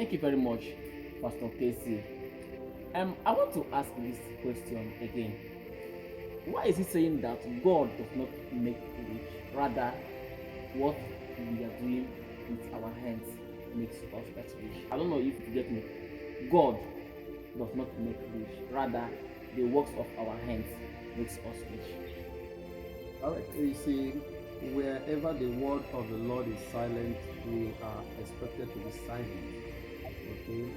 Thank you very much, Pastor Casey. I want to ask this question again. Why is he saying that God does not make rich? Rather, what we are doing with our hands makes us that rich. I don't know if you get me. God does not make rich. Rather, the works of our hands makes us rich. All right. You see, wherever the word of the Lord is silent, we are expected to be silent. Okay.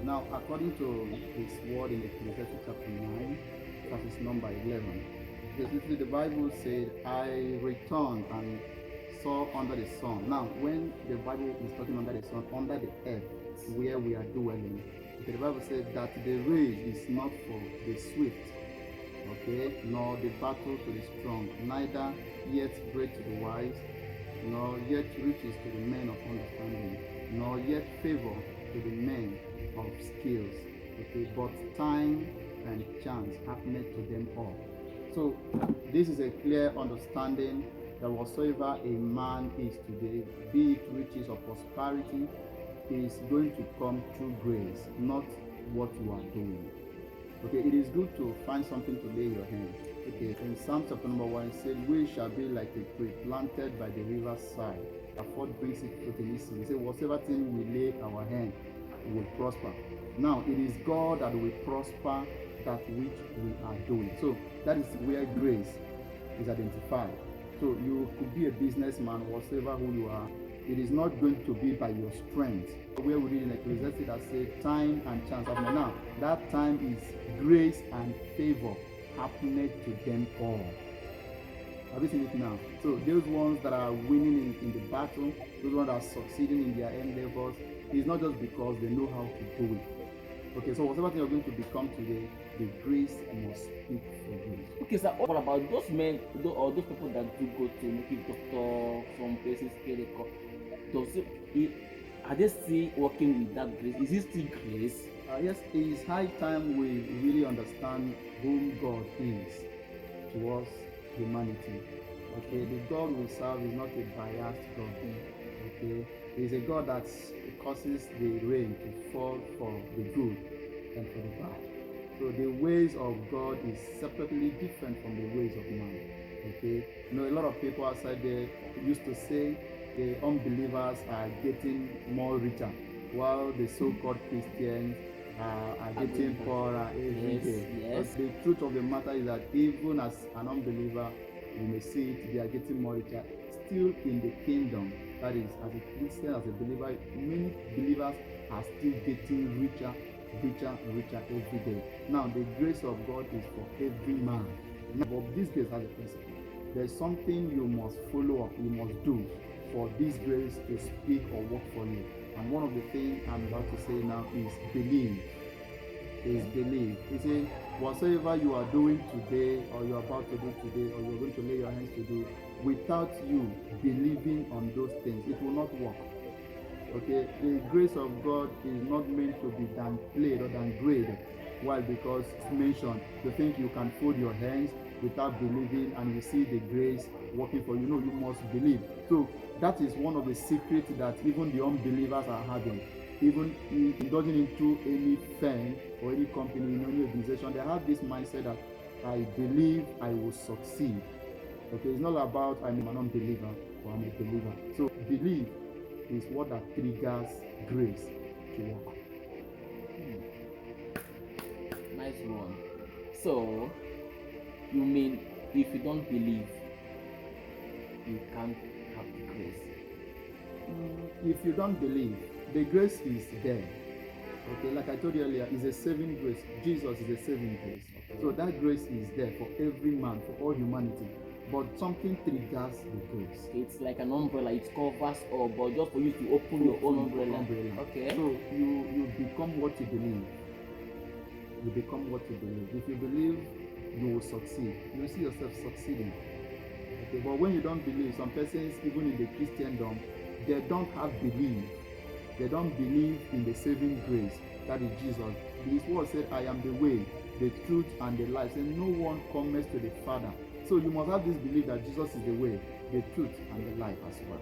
Now, according to His word in Ecclesiastes chapter 9, verses number 11, basically the Bible said, "I returned and saw under the sun." Now, when the Bible is talking under the sun, under the earth, where we are dwelling, okay, the Bible said that the race is not for the swift, okay, nor the battle to the strong, neither yet bread to the wise, nor yet riches to the men of understanding, nor yet favor to the men of skills, okay, but time and chance happened to them all. So this is a clear understanding that whatsoever a man is today, be it riches or prosperity, is going to come through grace, not what you are doing. Okay, it is good to find something to lay your hand. Okay, in Psalm chapter number 1, it said, "We shall be like a tree planted by the riverside, afford brings it fruit in its season." He said, whatever thing we lay our hand will prosper. Now, it is God that will prosper that which we are doing. So that is where grace is identified. So you could be a businessman, whatever who you are. It is not going to be by your strength. Where we read in Ecclesiastes that says time and chance happen. Now, that time is grace and favor happening to them all. Have you seen it now? So those ones that are winning in the battle, those ones that are succeeding in their endeavors, it's not just because they know how to do it. Okay, so whatever thing you're going to become today, the grace must speak for you. Okay, sir. What about those men or those people that do go to maybe doctor, some places, medical? Are they still working with that grace? Is it still grace? Yes, it is high time we really understand whom God is towards humanity. Okay, the God we serve is not a biased God. Okay, he is a God that causes the rain to fall for the good and for the bad. So the ways of God is separately different from the ways of man. Okay, you know, a lot of people outside there used to say the unbelievers are getting more richer, while the so-called Christians are getting poorer every day. Yes. But the truth of the matter is that even as an unbeliever, you may see it, they are getting more richer. Still in the kingdom, that is, as a Christian, as a believer, many believers are still getting richer every day. Now, the grace of God is for every man. But this grace has a principle. There's something you must follow up, you must do for this grace to speak or work for you. And one of the things I'm about to say now is believe. Is believe. You see, whatsoever you are doing today, or you're about to do today, or you're going to lay your hands to do, without you believing on those things, it will not work. Okay, the grace of God is not meant to be downplayed or downgraded. Why? Because it's mentioned, you think you can fold your hands without believing and you see the grace working for you. No, you must believe. So that is one of the secrets that even the unbelievers are having. Even indulging into any firm or any company, in any organization, they have this mindset that I believe I will succeed. Okay, it's not about I'm an unbeliever or I'm a believer. So believe is what that triggers grace to work. Nice one. So, you mean if you don't believe, you can't have the grace? If you don't believe, the grace is there. Okay, like I told you earlier, it's a saving grace. Jesus is a saving grace. Okay. So that grace is there for every man, for all humanity. But something triggers the grace. It's like an umbrella, it covers all, but just for you to open your own umbrella. Okay. So you become what you believe. You become what you believe. If you believe, you will succeed. You will see yourself succeeding. Okay, but when you don't believe, some persons, even in the Christendom, they don't have belief. They don't believe in the saving grace that is Jesus. His word said, I am the way, the truth, and the life. And no one comes to the Father. So you must have this belief that Jesus is the way, the truth, and the life as well.